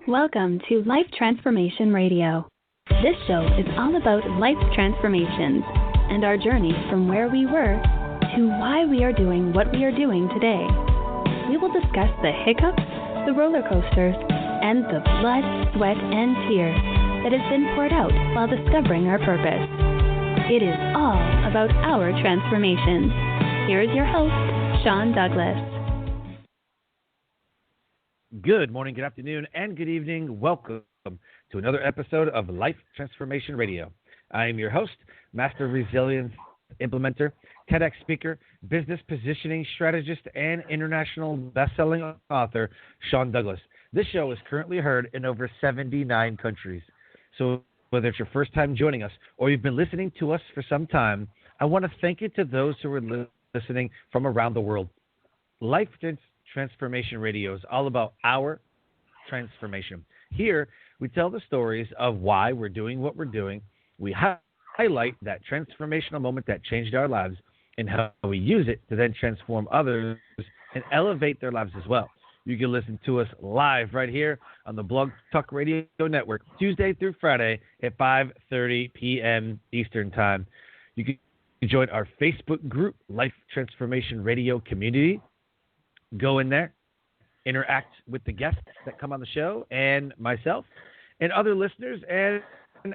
Welcome to Life Transformation Radio. This show is all about life transformations and our journey from where we were to why we are doing what we are doing today. We will discuss the hiccups, the roller coasters, and the blood, sweat, and tears that has been poured out while discovering our purpose. It is all about our transformations. Here is your host, Sean Douglas. Good morning, good afternoon, and good evening. Welcome to another episode of Life Transformation Radio. I am your host, Master Resilience Implementer, TEDx speaker, business positioning strategist, and international best-selling author, Sean Douglas. This show is currently heard in over 79 countries. So whether it's your first time joining us or you've been listening to us for some time, I want to thank you to those who are listening from around the world. Life Transformation Radio is all about our transformation. Here, we tell the stories of why we're doing what we're doing. We highlight that transformational moment that changed our lives and how we use it to then transform others and elevate their lives as well. You can listen to us live right here on the Blog Talk Radio Network, Tuesday through Friday at 5:30 p.m. Eastern Time. You can join our Facebook group, Life Transformation Radio Community. Go in there, interact with the guests that come on the show and myself and other listeners, and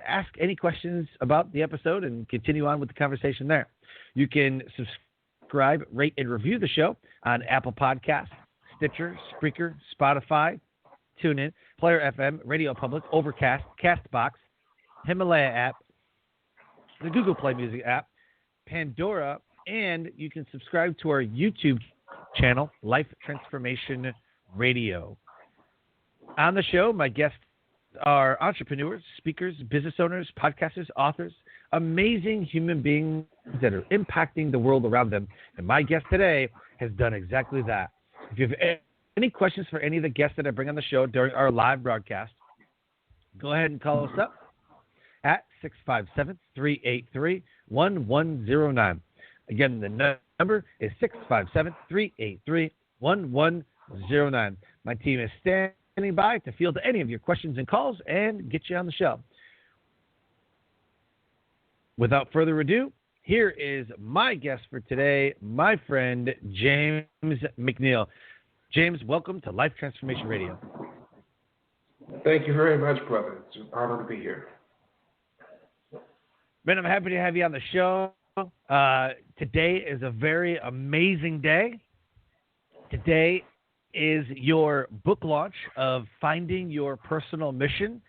ask any questions about the episode and continue on with the conversation there. You can subscribe, rate, and review the show on Apple Podcasts, Stitcher, Spreaker, Spotify, TuneIn, Player FM, Radio Public, Overcast, Castbox, Himalaya app, the Google Play Music app, Pandora, and you can subscribe to our YouTube channel, Life Transformation Radio. On the show, my guests are entrepreneurs, speakers, business owners, podcasters, authors, amazing human beings that are impacting the world around them. And my guest today has done exactly that. If you have any questions for any of the guests that I bring on the show during our live broadcast, go ahead and call us up at 657-383-1109. Again, the number is 657-383-1109. My team is standing by to field any of your questions and calls and get you on the show. Without further ado, here is my guest for today, my friend, James McNeil. James, welcome to Life Transformation Radio. Thank you very much, brother. It's an honor to be here. Man, I'm happy to have you on the show. Today is a very amazing day. Today is your book launch of Finding Your Personal Mission,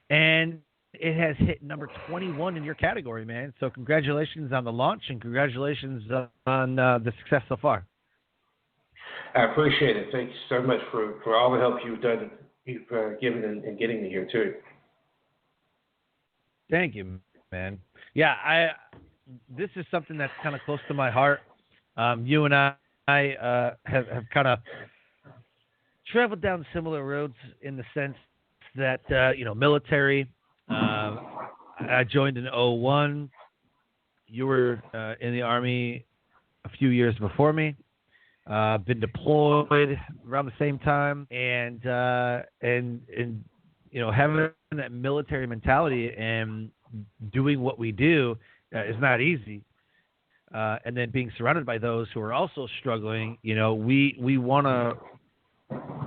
and it has hit number 21 in your category, man. So congratulations on the launch, and congratulations on the success so far. I appreciate it. Thank you so much for all the help you've given in getting me here, too. Thank you, man. Yeah, this is something that's kind of close to my heart. You and I have kind of traveled down similar roads in the sense that, military. I joined in 2001. You were in the Army a few years before me. Been deployed around the same time, and having that military mentality and doing what we do is not easy. And then being surrounded by those who are also struggling, we want to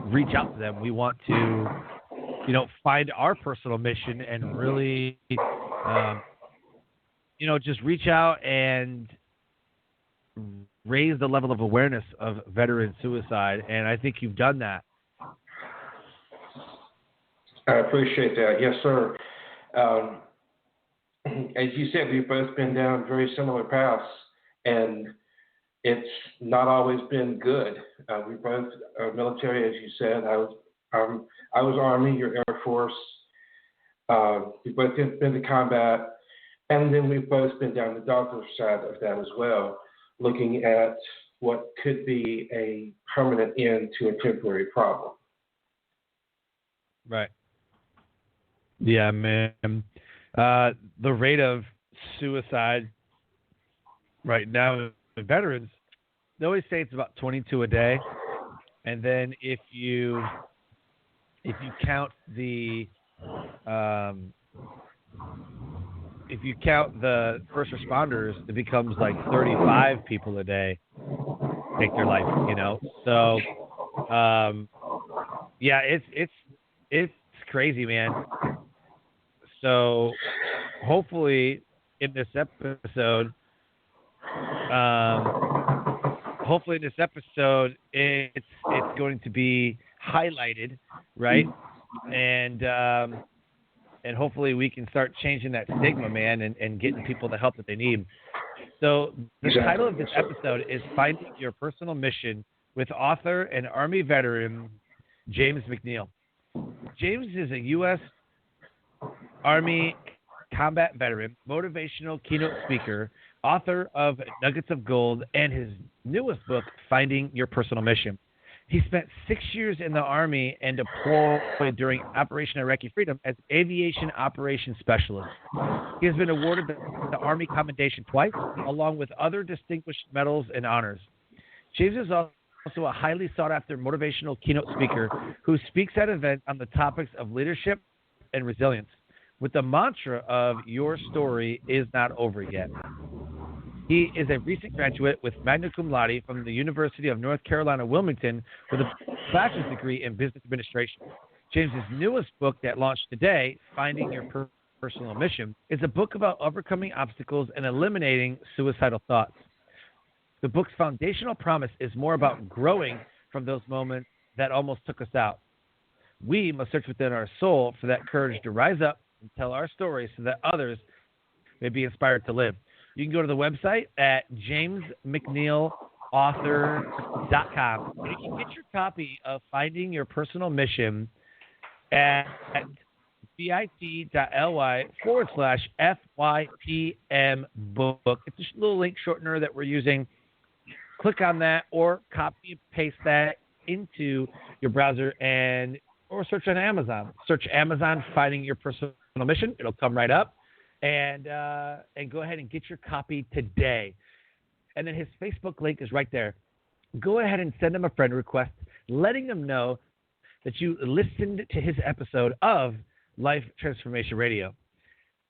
reach out to them. We want to, find our personal mission and really, just reach out and raise the level of awareness of veteran suicide. And I think you've done that. I appreciate that. Yes, sir. As you said, we've both been down very similar paths, and it's not always been good. We both are military, as you said. I was Army, you're Air Force. We both been to combat, and then we've both been down the darker side of that as well, looking at what could be a permanent end to a temporary problem. Right. Yeah, man. The rate of suicide right now with veterans, they always say it's about 22 a day. And then if you if you count the first responders, it becomes like 35 people a day take their life. So yeah, it's crazy, man. So hopefully in this episode, it's going to be highlighted, right? And hopefully we can start changing that stigma, man, and getting people the help that they need. So the title of this episode is Finding Your Personal Mission with author and Army veteran James McNeil. James is a U.S. Army combat veteran, motivational keynote speaker, author of Nuggets of Gold, and his newest book, Finding Your Personal Mission. He spent 6 years in the Army and deployed during Operation Iraqi Freedom as Aviation Operations Specialist. He has been awarded the Army Commendation twice, along with other distinguished medals and honors. James is also a highly sought-after motivational keynote speaker who speaks at events on the topics of leadership and resilience, with the mantra of "Your story is not over yet." He is a recent graduate with Magna Cum Laude from the University of North Carolina, Wilmington, with a bachelor's degree in business administration. James's newest book that launched today, Finding Your Personal Mission, is a book about overcoming obstacles and eliminating suicidal thoughts. The book's foundational promise is more about growing from those moments that almost took us out. We must search within our soul for that courage to rise up and tell our stories so that others may be inspired to live. You can go to the website at jamesmcneilauthor.com. And you can get your copy of Finding Your Personal Mission at bit.ly/FYPM book. It's a little link shortener that we're using. Click on that or copy and paste that into your browser or search on Amazon. Search Amazon Finding Your Personal Mission. It'll come right up. And go ahead and get your copy today. And then his Facebook link is right there. Go ahead and send him a friend request, letting him know that you listened to his episode of Life Transformation Radio.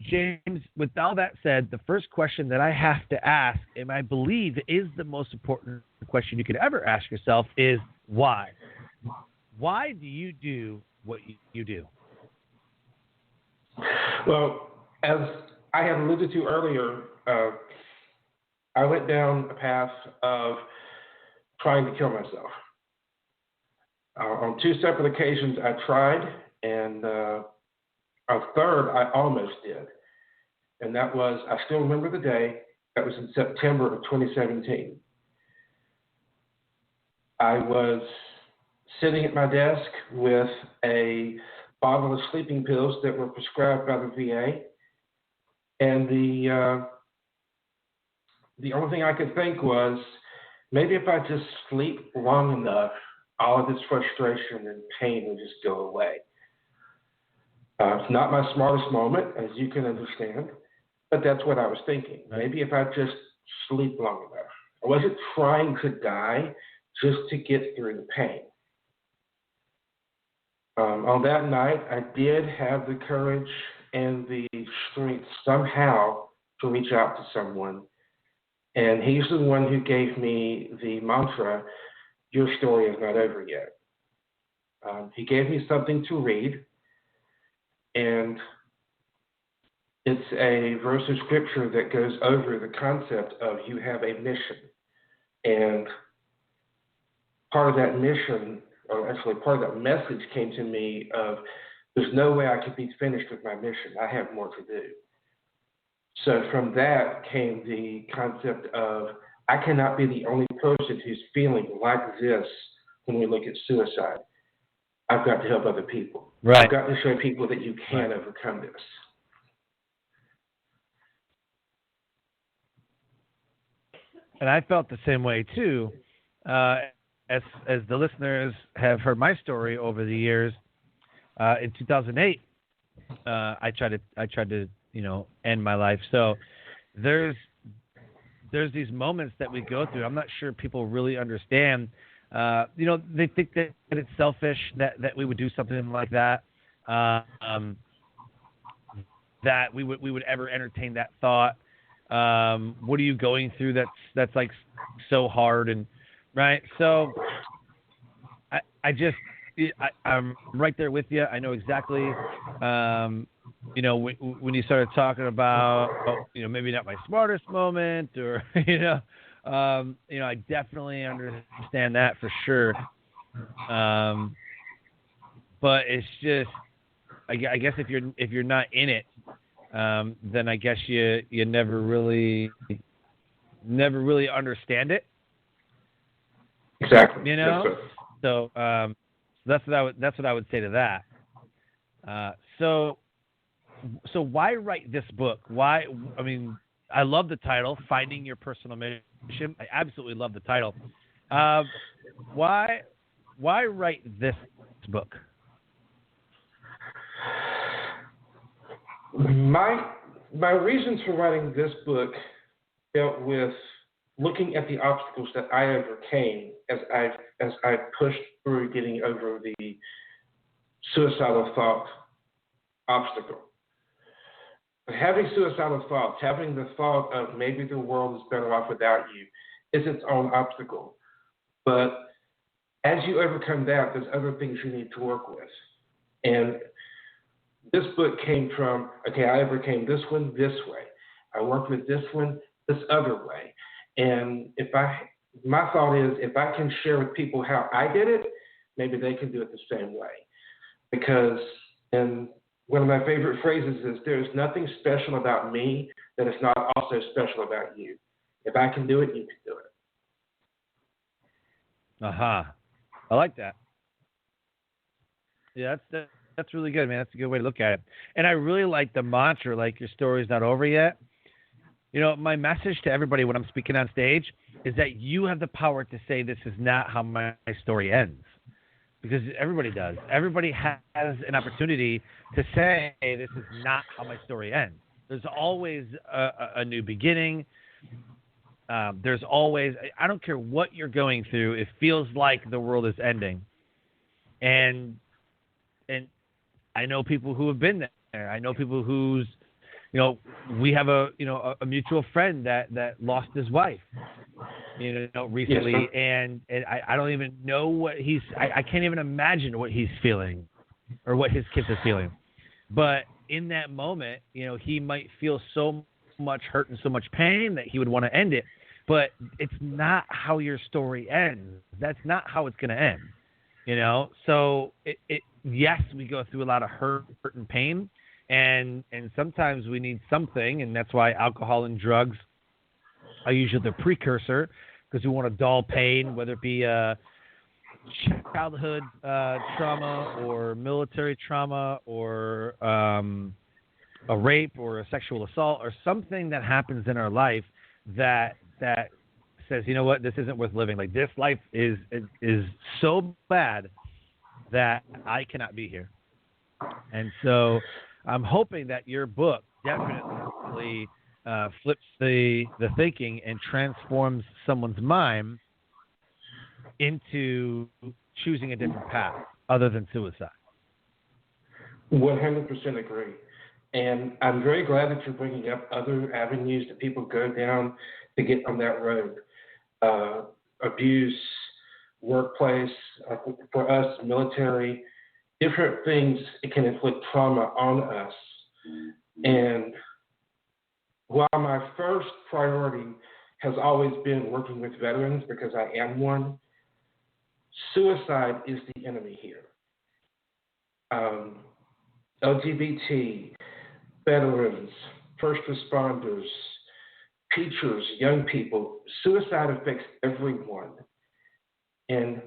James, with all that said, the first question that I have to ask, and I believe is the most important question you could ever ask yourself, is why? Why do you do what you do? Well, as I had alluded to earlier, I went down a path of trying to kill myself. On two separate occasions, I tried, and a third, I almost did. And that was, I still remember the day, that was in September of 2017. I was sitting at my desk with a bottle of sleeping pills that were prescribed by the VA. And the only thing I could think was, maybe if I just sleep long enough, all of this frustration and pain will just go away. It's not my smartest moment, as you can understand, but that's what I was thinking. Maybe if I just sleep long enough. I wasn't trying to die, just to get through the pain. On that night, I did have the courage and the strength somehow to reach out to someone. And he's the one who gave me the mantra, "Your story is not over yet." He gave me something to read, and it's a verse of scripture that goes over the concept of you have a mission. And part of that mission, or actually part of that message came to me of, there's no way I could be finished with my mission. I have more to do. So from that came the concept of, I cannot be the only person who's feeling like this when we look at suicide. I've got to help other people. Right. I've got to show people that you can overcome this. And I felt the same way too. As the listeners have heard my story over the years, in 2008, I tried to end my life. So there's these moments that we go through. I'm not sure people really understand they think that it's selfish that we would do something like that, that we would ever entertain that thought. What are you going through that's like so hard, and right? So I'm right there with you. I know exactly, when you started talking about, maybe not my smartest moment, or, I definitely understand that for sure. But it's just, I guess if you're not in it, then I guess you never really understand it. Exactly. So that's what I would say to that. So why write this book? Why? I mean, I love the title, Finding Your Personal Mission. I absolutely love the title. Why write this book? My reasons for writing this book dealt with looking at the obstacles that I overcame as I pushed through getting over the suicidal thought obstacle. Having suicidal thoughts, having the thought of maybe the world is better off without you, is its own obstacle. But as you overcome that, there's other things you need to work with. And this book came from, okay, I overcame this one this way. I worked with this one this other way. And my thought is, if I can share with people how I did it, maybe they can do it the same way. Because, and one of my favorite phrases is, there's nothing special about me that is not also special about you. If I can do it, you can do it. I like that. Yeah, that's really good, man. That's a good way to look at it. And I really like the mantra, like, your story's not over yet. My message to everybody when I'm speaking on stage is that you have the power to say, this is not how my story ends. Because everybody does. Everybody has an opportunity to say, this is not how my story ends. There's always a new beginning. There's always, I don't care what you're going through, it feels like the world is ending. And I know people who have been there. I know people who's, we have a mutual friend that lost his wife, recently. Yes, and I don't even know what I can't even imagine what he's feeling or what his kids are feeling. But in that moment, he might feel so much hurt and so much pain that he would want to end it. But it's not how your story ends. That's not how it's going to end. So yes, we go through a lot of hurt and pain, and sometimes we need something, and that's why alcohol and drugs are usually the precursor, because we want to dull pain, whether it be a childhood trauma or military trauma or a rape or a sexual assault or something that happens in our life that says, you know what, this isn't worth living. Like, this life is so bad that I cannot be here. And so I'm hoping that your book definitely flips the thinking and transforms someone's mind into choosing a different path other than suicide. 100% agree. And I'm very glad that you're bringing up other avenues that people go down to get on that road. Abuse, workplace, for us, military, different things, it can inflict trauma on us. And while my first priority has always been working with veterans, because I am one, suicide is the enemy here. LGBT, veterans, first responders, teachers, young people, suicide affects everyone. And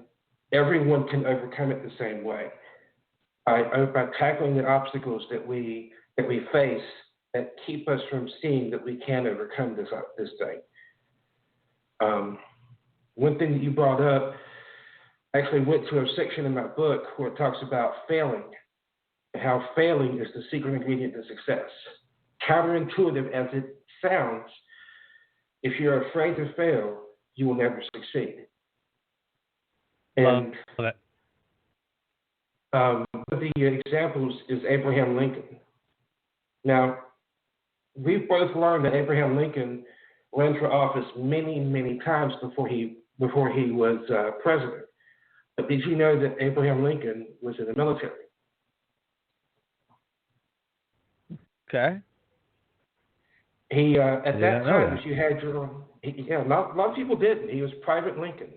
everyone can overcome it the same way. By tackling the obstacles that we face that keep us from seeing that we can overcome this thing. One thing that you brought up, I actually went to a section in my book where it talks about failing and how failing is the secret ingredient to success. Counterintuitive as it sounds, if you're afraid to fail, you will never succeed. And Love it. one of the examples is Abraham Lincoln. Now, we've both learned that Abraham Lincoln ran for office many, many times before he was president. But did you know that Abraham Lincoln was in the military? Okay. He at that time, that. you had your own. A lot of people didn't. He was Private Lincoln.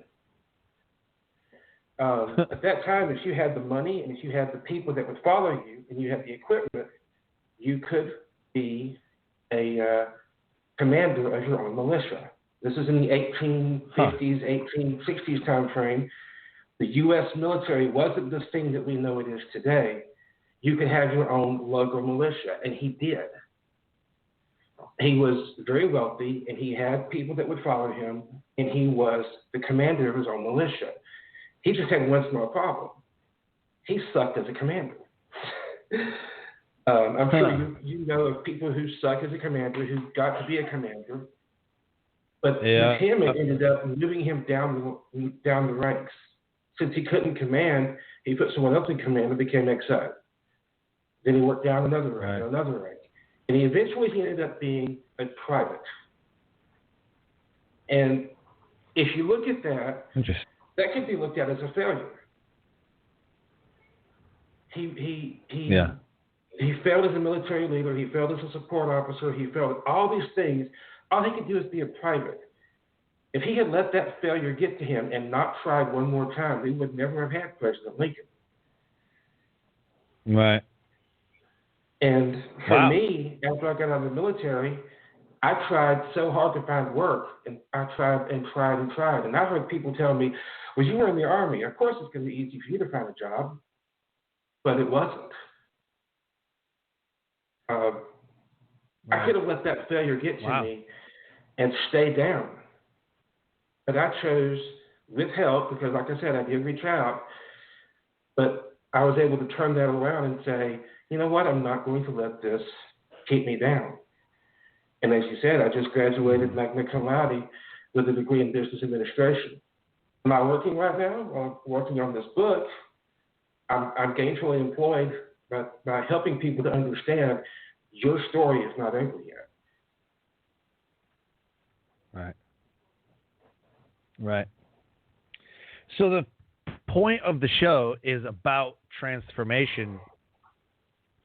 At that time, if you had the money and if you had the people that would follow you and you had the equipment, you could be a commander of your own militia. This is in the 1850s, 1860s time frame. The U.S. military wasn't the thing that we know it is today. You could have your own local militia, and he did. He was very wealthy, and he had people that would follow him, and he was the commander of his own militia. He just had one small problem. He sucked as a commander. I'm sure you know of people who suck as a commander, who got to be a commander, but with him, it ended up moving him down the ranks. Since he couldn't command, he put someone else in command and became XO. Then he worked down another rank, and eventually he ended up being a private. And if you look at that, that could be looked at as a failure. He failed as a military leader. He failed as a support officer. He failed at all these things. All he could do is be a private. If he had let that failure get to him and not tried one more time, we would never have had President Lincoln. Right. And for me, after I got out of the military, I tried so hard to find work, and I tried and tried and tried. And I've heard people tell me, well, you were in the Army. Of course it's going to be easy for you to find a job. But it wasn't. I could have let that failure get to me and stay down. But I chose with help, because like I said, I did reach out, but I was able to turn that around and say, you know what, I'm not going to let this keep me down. And as you said, I just graduated Magna Cum Laude with a degree in business administration. Am I working right now? Well, working on this book. I'm gainfully employed by helping people to understand your story is not over yet. Right. So the point of the show is about transformation,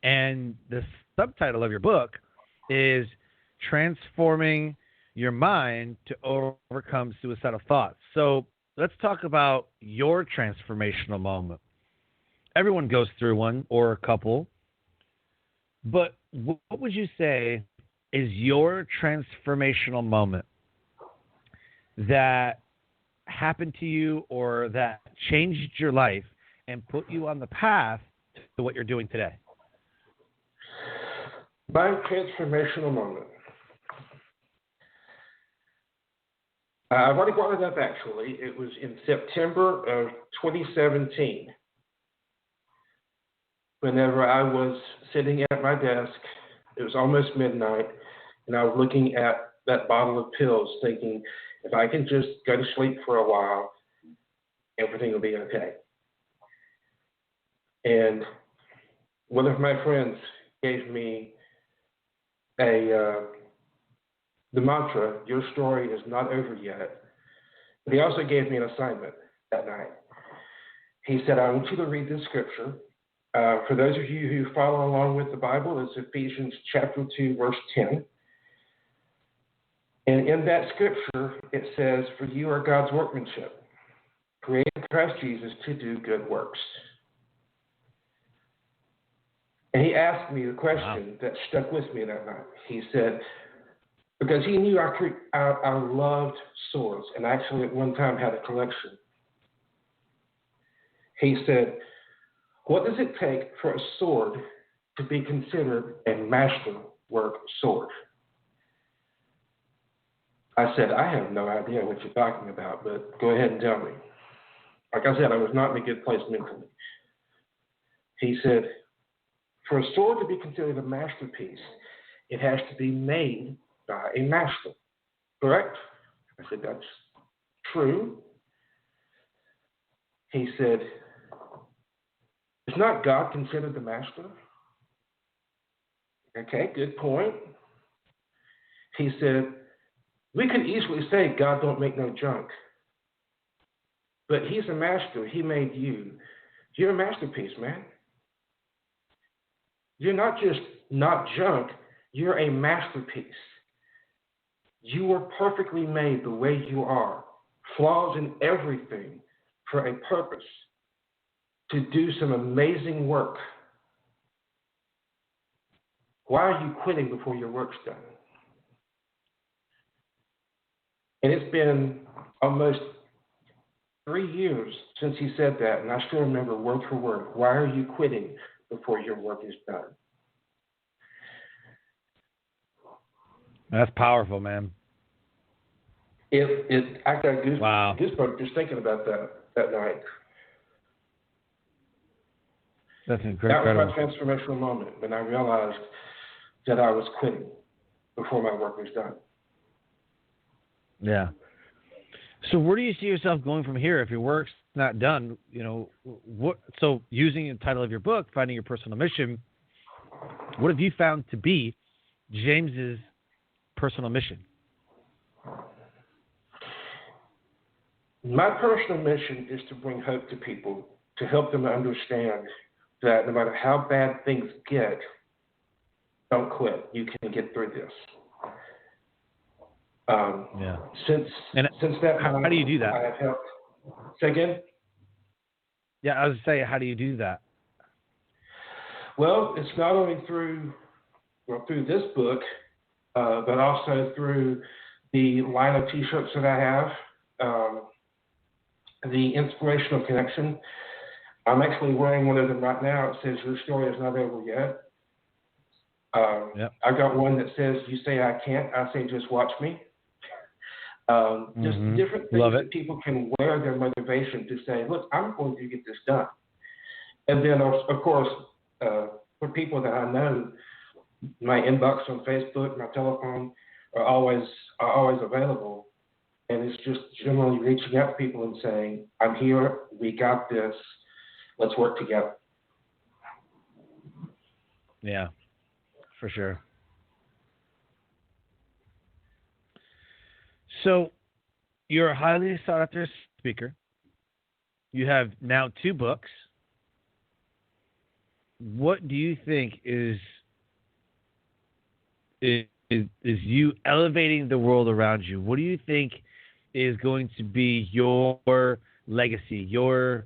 and the subtitle of your book is Transforming Your Mind to Overcome Suicidal Thoughts. So let's talk about your transformational moment. Everyone goes through one or a couple, but what would you say is your transformational moment that happened to you or that changed your life and put you on the path to what you're doing today? My transformational moment. I've already brought it up, actually. It was in September of 2017. Whenever I was sitting at my desk, it was almost midnight, and I was looking at that bottle of pills thinking, if I can just go to sleep for a while, everything will be okay. And one of my friends gave me the mantra, your story is not over yet. But he also gave me an assignment that night. He said, I want you to read this scripture. For those of you who follow along with the Bible, it's Ephesians chapter 2, verse 10. And in that scripture, it says, for you are God's workmanship, created in Christ Jesus to do good works. And he asked me the question that stuck with me that night. He said, because he knew I loved swords, and actually at one time had a collection. He said, what does it take for a sword to be considered a masterwork sword? I said, I have no idea what you're talking about, but go ahead and tell me. Like I said, I was not in a good place mentally. He said, for a sword to be considered a masterpiece, it has to be made by a master, correct? I said, that's true. He said, is not God considered the master? Okay, good point. He said, we could easily say God don't make no junk. But he's a master. He made you. You're a masterpiece, man. You're not just not junk. You're a masterpiece. You were perfectly made the way you are. Flaws in everything for a purpose. To do some amazing work. Why are you quitting before your work's done? And it's been almost 3 years since he said that, and I still remember word for word. Why are you quitting before your work is done? That's powerful, man. I got Wow. goosebumps just thinking about that night. That's incredible. That was my transformational moment when I realized that I was quitting before my work was done. Yeah. So where do you see yourself going from here if your work's not done? So using the title of your book, Finding Your Personal Mission, what have you found to be James's personal mission? My personal mission is to bring hope to people, to help them understand that no matter how bad things get, don't quit. You can get through this. Since that time, how do you do that? I have helped. Say again? Yeah, I was saying, how do you do that? Well, it's not only through this book, but also through the line of T-shirts that I have, the Inspirational Connection. I'm actually wearing one of them right now. It says, your story is not over yet. I've got one that says, you say I can't, I say just watch me. Just different things that people can wear their motivation to say, look, I'm going to get this done. And then, of course, for people that I know, my inbox on Facebook, my telephone are always available. And it's just generally reaching out to people and saying, I'm here, we got this, let's work together. Yeah, for sure. So you're a highly sought after speaker. You have now 2 books. What do you think is you elevating the world around you? What do you think is going to be your legacy, your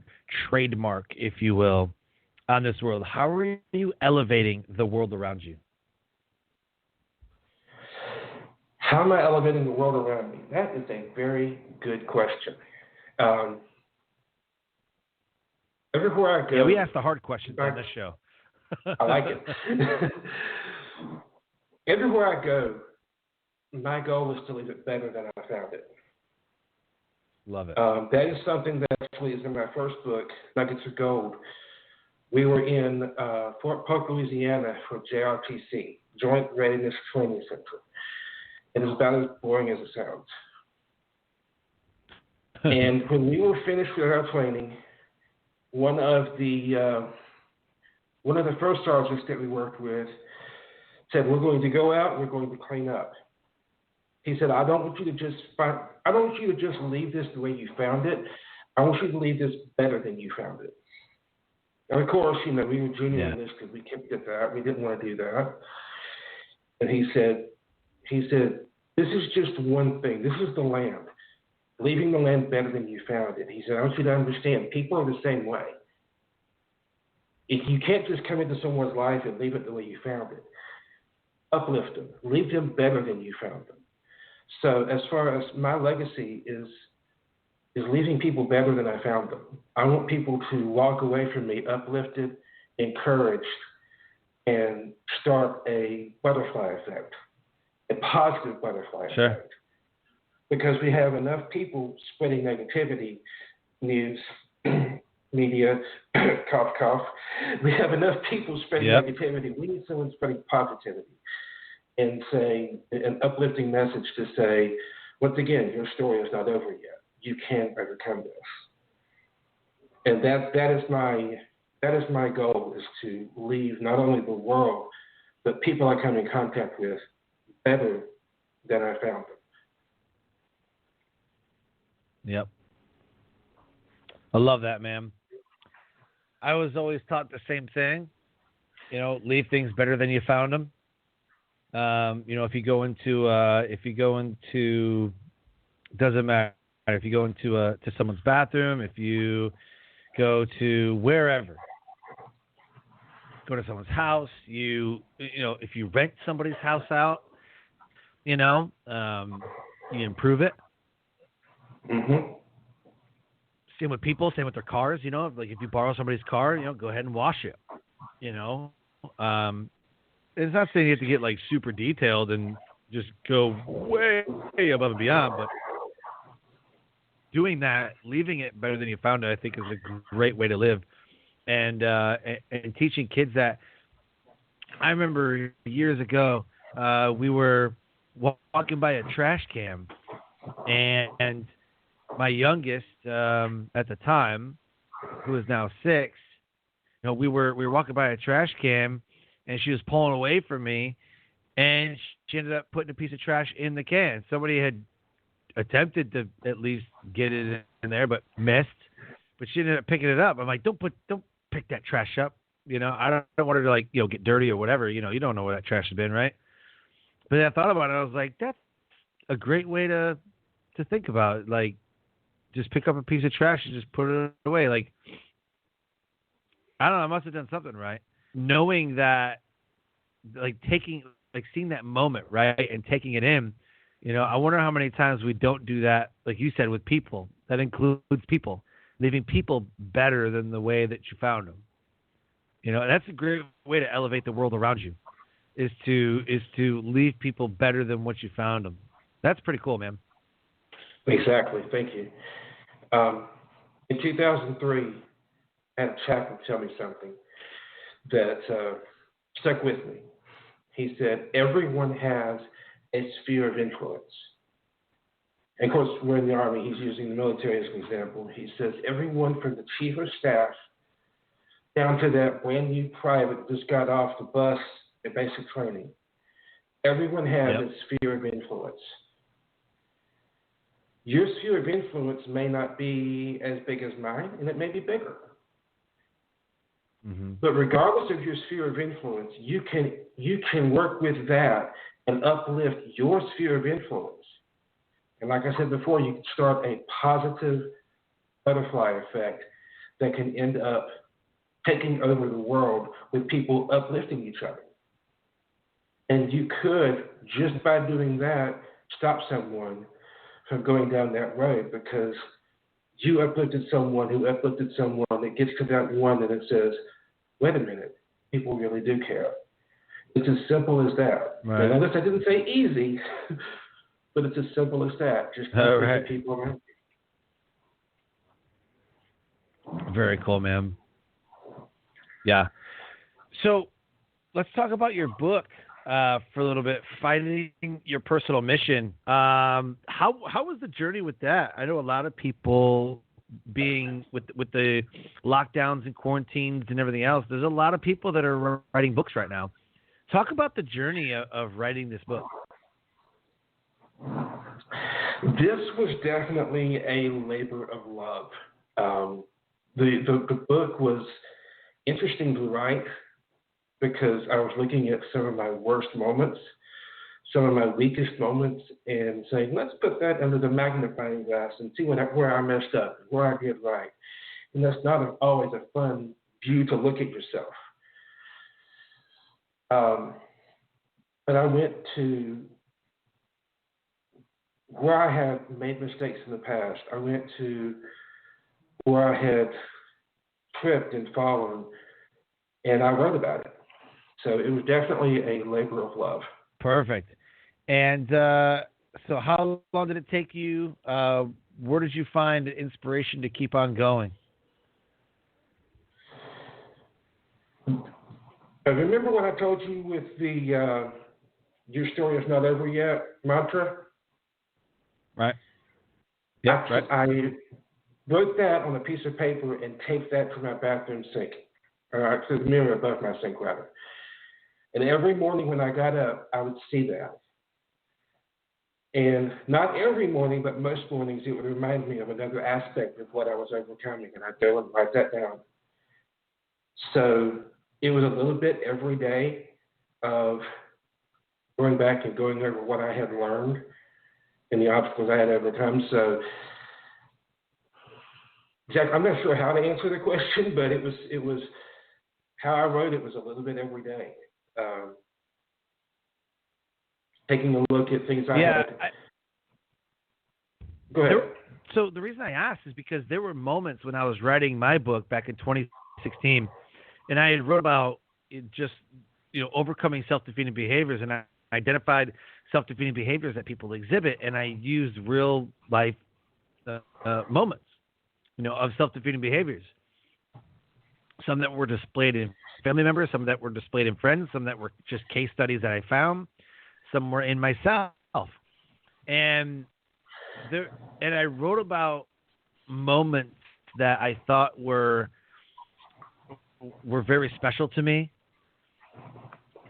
trademark, if you will, on this world? How are you elevating the world around you? How am I elevating the world around me? That is a very good question. Everywhere I go... Yeah, we ask the hard questions on this show. I like it. Everywhere I go, my goal is to leave it better than I found it. Love it. That is something that actually is in my first book, Nuggets of Gold. We were in Fort Polk, Louisiana for JRTC, Joint Readiness Training Center. It is about as boring as it sounds. And when we were finished with our training, one of the first sergeants that we worked with said, we're going to go out and we're going to clean up. He said, I don't want you to just leave this the way you found it. I want you to leave this better than you found it. And of course, we were junior in this because we kept it that. We didn't want to do that. And he said, this is just one thing. This is the land. Leaving the land better than you found it. He said, I want you to understand, people are the same way. If you can't just come into someone's life and leave it the way you found it. Uplift them. Leave them better than you found them. So as far as my legacy is leaving people better than I found them. I want people to walk away from me uplifted, encouraged, and start a butterfly effect, a positive butterfly effect. Because we have enough people spreading negativity, news, media, cough, cough. We have enough people spreading negativity. We need someone spreading positivity and saying an uplifting message to say, once again, your story is not over yet. You can overcome this. And that is my goal, is to leave not only the world, but people I come in contact with better than I found them. Yep. I love that, man. I was always taught the same thing. Leave things better than you found them. If you go into, doesn't matter. If you go into to someone's bathroom, if you go to wherever, go to someone's house, if you rent somebody's house out, you improve it. Mm-hmm. Same with people, same with their cars, like if you borrow somebody's car, go ahead and wash it, It's not saying you have to get like super detailed and just go way above and beyond, but doing that, leaving it better than you found it, I think is a great way to live. And teaching kids that. I remember years ago, we were walking by a trash can, and my youngest at the time, who is now 6, we were walking by a trash can, and she was pulling away from me, and she ended up putting a piece of trash in the can. Somebody had attempted to at least get it in there, but missed. But she ended up picking it up. I'm like, don't pick that trash up. I don't want her to get dirty or whatever. You don't know where that trash has been, right? But then I thought about it. I was like, that's a great way to think about it. Like, just pick up a piece of trash and just put it away. Like, I don't know. I must have done something right. Knowing that, seeing that moment, right, and taking it in. I wonder how many times we don't do that, like you said, with people. That includes people. Leaving people better than the way that you found them. That's a great way to elevate the world around you, is to leave people better than what you found them. That's pretty cool, man. Exactly. Thank you. In 2003, I had a chaplain tell me something that stuck with me. He said, everyone has a sphere of influence. And of course, we're in the Army. He's using the military as an example. He says, everyone from the chief of staff down to that brand new private just got off the bus at basic training. Everyone has a sphere of influence. Your sphere of influence may not be as big as mine, and it may be bigger. Mm-hmm. But regardless of your sphere of influence, you can work with that and uplift your sphere of influence. And like I said before, you can start a positive butterfly effect that can end up taking over the world with people uplifting each other. And you could, just by doing that, stop someone from going down that road, because you uplifted someone who uplifted someone. It gets to that one and it says, wait a minute, people really do care. It's as simple as that. Right. And notice I didn't say easy, but it's as simple as that. Just uplifting people around you. Very cool, man. Yeah. So let's talk about your book for a little bit, Finding Your Personal Mission. How was the journey with that? I know a lot of people being with the lockdowns and quarantines and everything else, there's a lot of people that are writing books right now. Talk about the journey of writing this book. This was definitely a labor of love. The book was interesting to write because I was looking at some of my worst moments, some of my weakest moments, and saying, let's put that under the magnifying glass and see where I messed up, where I did right. And that's not always a fun view to look at yourself. But I went to where I had made mistakes in the past. I went to where I had tripped and fallen, and I wrote about it. So it was definitely a labor of love. Perfect. And so how long did it take you? Where did you find the inspiration to keep on going? I remember when I told you with the your story is not over yet mantra? Right. Yeah, right. wrote that on a piece of paper and taped that to my bathroom sink, or to the mirror above my sink, rather. And every morning when I got up, I would see that. And not every morning, but most mornings, it would remind me of another aspect of what I was overcoming, and I'd go and write that down. So it was a little bit every day of going back and going over what I had learned and the obstacles I had overcome. So, Jack, I'm not sure how to answer the question, but it was how I wrote it was a little bit every day. Taking a look at things I had. Go ahead. So the reason I asked is because there were moments when I was writing my book back in 2016, and I had wrote about just overcoming self-defeating behaviors, and I identified self-defeating behaviors that people exhibit, and I used real life moments, of self-defeating behaviors. Some that were displayed in family members, some that were displayed in friends, some that were just case studies that I found, some were in myself, and I wrote about moments that I thought were very special to me.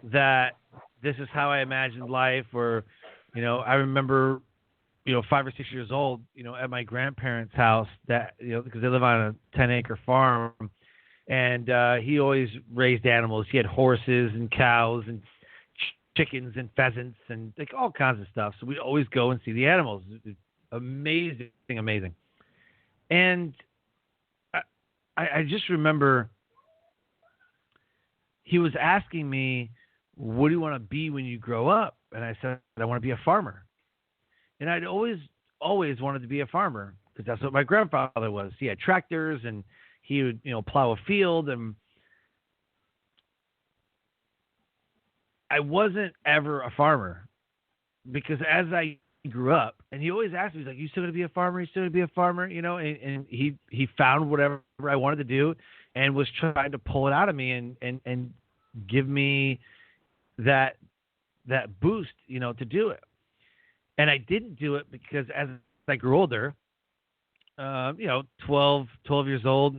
That this is how I imagined life, or I remember 5 or 6 years old, at my grandparents' house, that because they live on a 10-acre farm, and he always raised animals. He had horses and cows and chickens and pheasants and like all kinds of stuff. So we'd always go and see the animals. It's amazing. And I just remember he was asking me, what do you want to be when you grow up? And I said, I want to be a farmer. And I'd always wanted to be a farmer because that's what my grandfather was. He had tractors and he would, plow a field. And I wasn't ever a farmer because as I grew up, and he always asked me, he's like, you still going to be a farmer? You still going to be a farmer? And he found whatever I wanted to do and was trying to pull it out of me and give me that boost, to do it. And I didn't do it because as I grew older, 12 years old,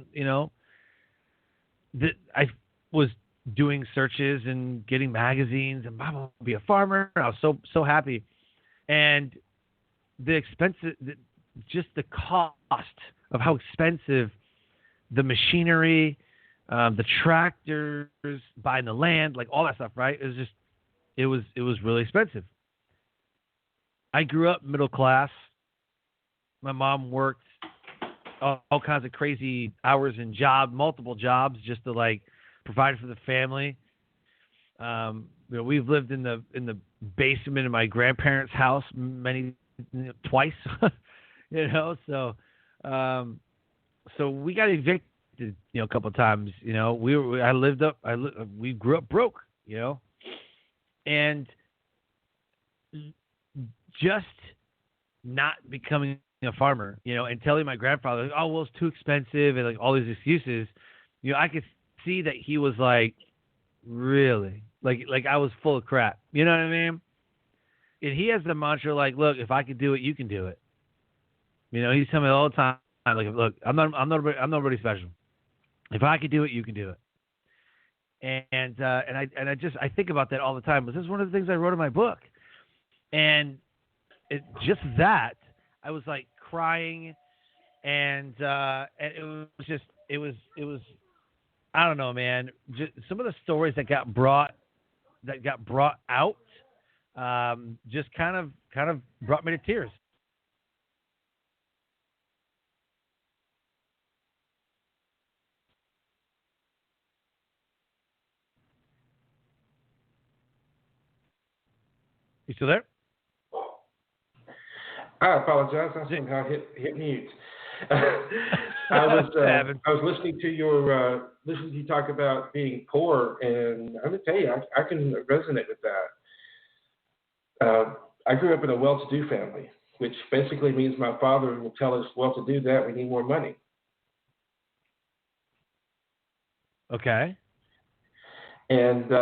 that I was doing searches and getting magazines and Mom will be a farmer. I was so happy. And just the cost of how expensive the machinery, the tractors, buying the land, like all that stuff, right? It was really expensive. I grew up middle class. My mom worked all kinds of crazy hours and multiple jobs just to provide for the family. We've lived in the basement of my grandparents' house twice, so we got evicted, a couple of times, we grew up broke, and just not becoming a farmer, and telling my grandfather, oh, well, it's too expensive and all these excuses, I could see that he was really, I was full of crap. You know what I mean? And he has the mantra look, if I could do it, you can do it. He's telling me all the time, look, I'm nobody special. If I could do it, you can do it. And I think about that all the time. But this is one of the things I wrote in my book. And just that, I was crying, and it was I don't know, man. Just some of the stories that got brought out, just kind of brought me to tears. You still there? I apologize. I somehow hit mute. I was listening to you talk about being poor, and I'm gonna tell you, I can resonate with that. I grew up in a well-to-do family, which basically means my father will tell us, well, to do that, we need more money. Okay. And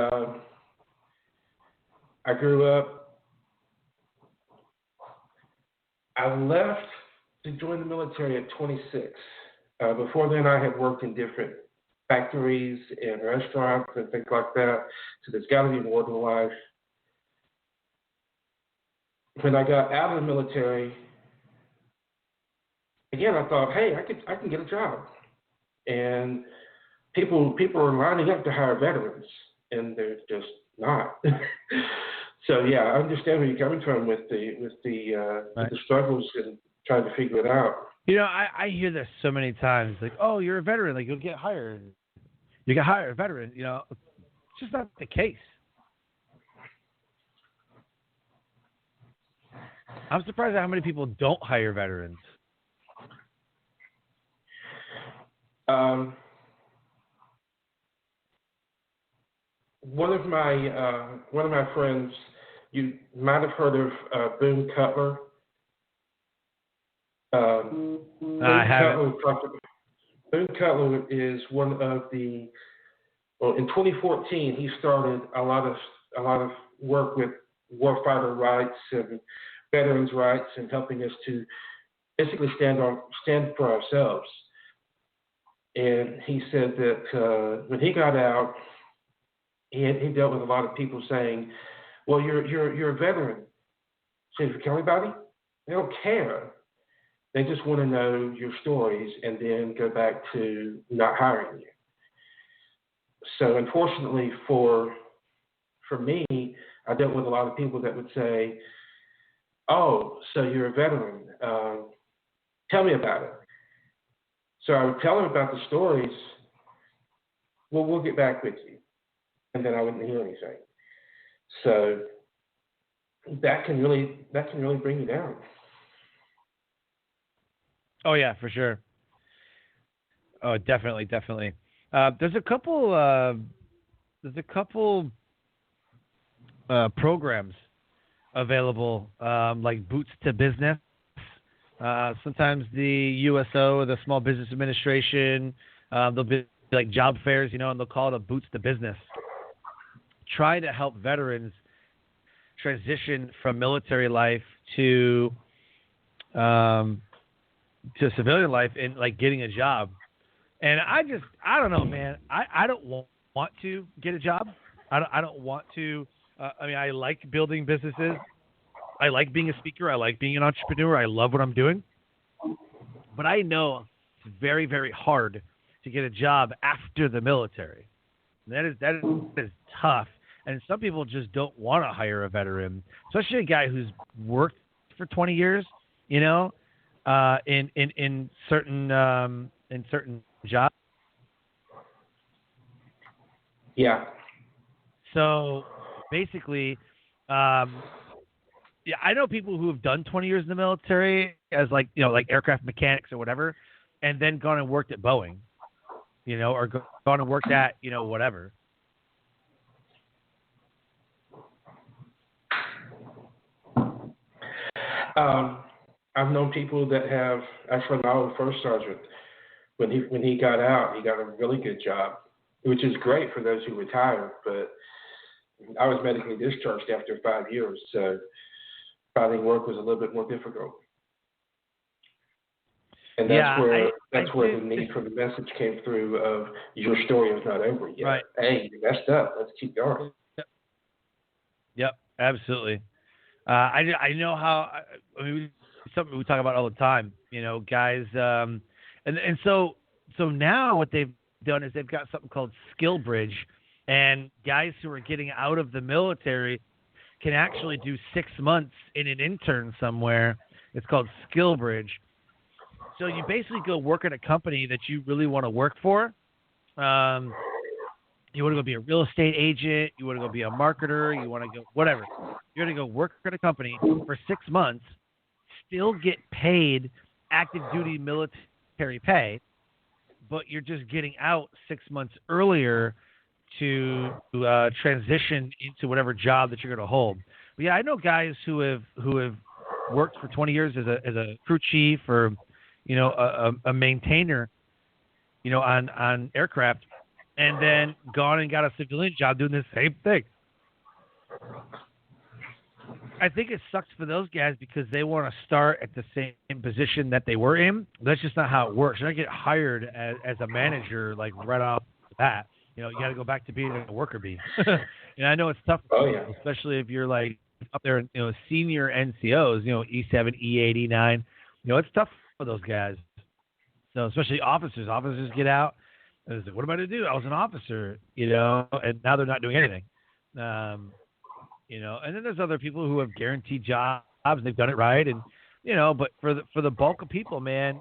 I grew up. I left to join the military at 26. Before then, I had worked in different factories and restaurants and things like that. So there's got to be more than life. When I got out of the military, again, I thought, hey, I can get a job. And people are lining up to hire veterans, and they're just not. So yeah, I understand where you're coming from with the struggles and trying to figure it out. You know, I hear this so many times, like, oh, you're a veteran, like you'll get hired. You get hired, a veteran. You know, it's just not the case. I'm surprised at how many people don't hire veterans. One of my friends, you might have heard of Boone Cutler. I haven't. Boone Cutler is one of the. Well, in 2014, he started a lot of work with warfighter rights and veterans' rights, and helping us to basically stand for ourselves. And he said that when he got out, he dealt with a lot of people saying, "Well, you're a veteran, so if you kill anybody, they don't care. They just want to know your stories and then go back to not hiring you." So unfortunately for me, I dealt with a lot of people that would say, "Oh, so you're a veteran. Tell me about it." So I would tell them about the stories. "Well, we'll get back with you," and then I wouldn't hear anything. So that can really bring you down. Oh yeah, for sure. Oh, definitely. There's a couple programs available, like Boots to Business. Sometimes the USO, the Small Business Administration, there'll be like job fairs, you know, and they'll call it a Boots to Business. Try to help veterans transition from military life to civilian life and like getting a job. And I don't know, man. I don't want to get a job. I don't want to. I like building businesses. I like being a speaker. I like being an entrepreneur. I love what I'm doing. But I know it's very, very hard to get a job after the military. That is tough. And some people just don't want to hire a veteran, especially a guy who's worked for 20 years, you know, in certain jobs. Yeah. So basically, yeah, I know people who have done 20 years in the military as like aircraft mechanics or whatever, and then gone and worked at Boeing, you know, or gone and worked at, you know, whatever. I've known people that have, actually my own first sergeant, when he got out, he got a really good job, which is great for those who retire, but I was medically discharged after 5 years, so finding work was a little bit more difficult. And that's where the need for the message came through of your story is not over yet. Right. Hey, you messed up. Let's keep going. Yep, absolutely. I know how. I mean, it's something we talk about all the time. You know, guys, and so now what they've done is they've got something called Skill Bridge, and guys who are getting out of the military can actually do 6 months in an intern somewhere. It's called Skill Bridge. So you basically go work at a company that you really want to work for. You want to go be a real estate agent. You want to go be a marketer. You want to go whatever. You're going to go work at a company for 6 months, still get paid active duty military pay, but you're just getting out 6 months earlier to transition into whatever job that you're going to hold. But yeah, I know guys who have worked for 20 years as a crew chief or, you know, a maintainer, you know, on aircraft, and then gone and got a civilian job doing the same thing. I think it sucks for those guys because they want to start at the same position that they were in. That's just not how it works. You're not get hired as a manager like right off the bat. You know, you got to go back to being a worker bee. And I know it's tough, especially if you're like up there, you know, senior NCOs, you know, E7, E8, E9. You know, it's tough for those guys. So especially officers. Officers get out and it's like, what am I to do? I was an officer, you know, and now they're not doing anything. You know, and then there's other people who have guaranteed jobs. They've done it right, and you know, but for the bulk of people, man,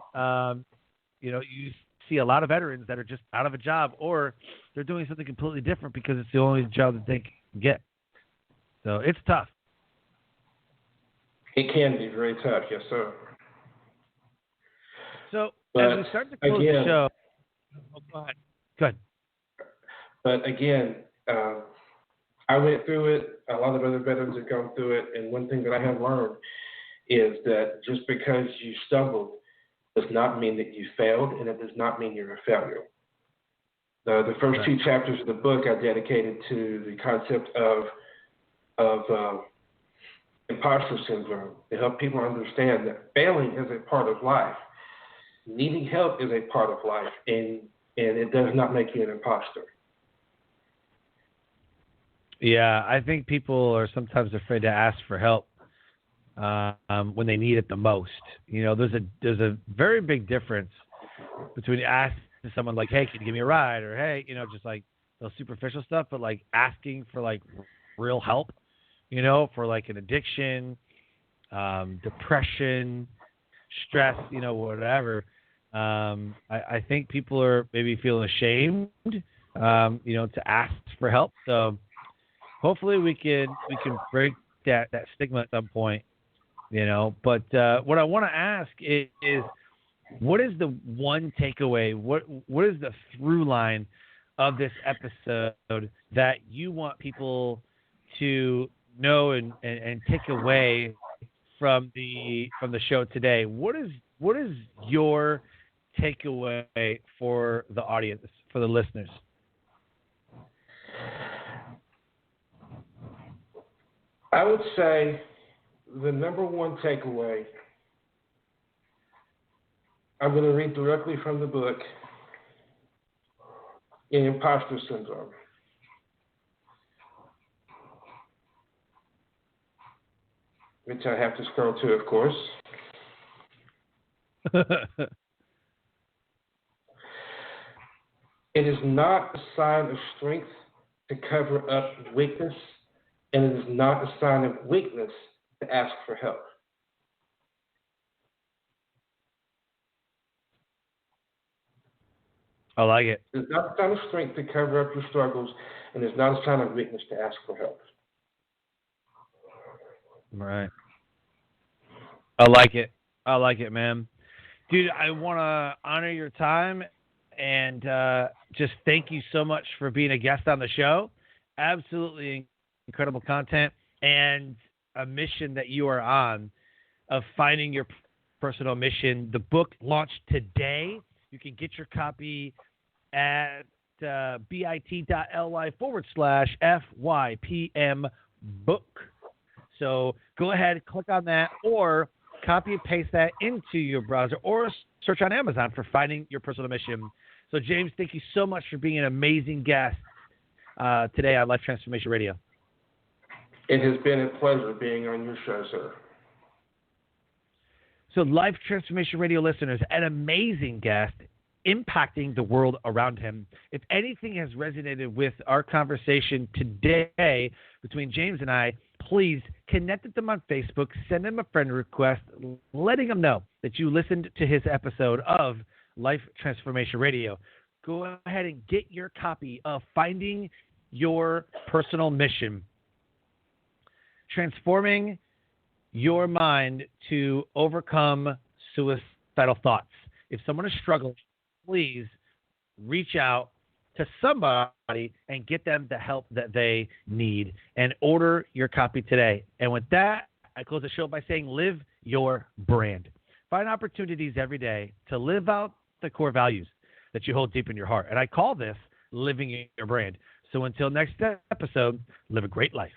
you know, you see a lot of veterans that are just out of a job, or they're doing something completely different because it's the only job that they can get. So it's tough. It can be very tough, yes, sir. So as we start to close the show, go ahead. Go ahead. But again, I went through it. A lot of other veterans have gone through it. And one thing that I have learned is that just because you stumbled does not mean that you failed, and it does not mean you're a failure. The first two chapters of the book I dedicated to the concept of imposter syndrome, to help people understand that failing is a part of life. Needing help is a part of life, and it does not make you an imposter. Yeah, I think people are sometimes afraid to ask for help when they need it the most. You know, there's a very big difference between asking someone like, hey, can you give me a ride? Or, hey, you know, just like those superficial stuff, but like asking for like real help, you know, for like an addiction, depression, stress, you know, whatever. I think people are maybe feeling ashamed, you know, to ask for help. So hopefully we can break that stigma at some point, you know. But what I want to ask is what is the one takeaway? What is the through line of this episode that you want people to know and take away from the show today? What is your takeaway for the audience, for the listeners? I would say the number one takeaway, I'm going to read directly from the book, Imposter Syndrome. Which I have to scroll to, of course. It is not a sign of strength to cover up weakness, and it is not a sign of weakness to ask for help. I like it. It's not a sign of strength to cover up your struggles, and it's not a sign of weakness to ask for help. Right. I like it, man. Dude, I want to honor your time and just thank you so much for being a guest on the show. Absolutely incredible content and a mission that you are on of finding your personal mission. The book launched today. You can get your copy at bit.ly/FYPM book. So go ahead, click on that, or copy and paste that into your browser, or search on Amazon for Finding Your Personal Mission. So, James, thank you so much for being an amazing guest today on Life Transformation Radio. It has been a pleasure being on your show, sir. So, Life Transformation Radio listeners, an amazing guest impacting the world around him. If anything has resonated with our conversation today between James and I, please connect with them on Facebook, send him a friend request, letting him know that you listened to his episode of Life Transformation Radio. Go ahead and get your copy of Finding Your Personal Mission, transforming your mind to overcome suicidal thoughts. If someone is struggling, please reach out to somebody and get them the help that they need, and order your copy today. And with that, I close the show by saying, live your brand. Find opportunities every day to live out the core values that you hold deep in your heart. And I call this living your brand. So until next episode, live a great life.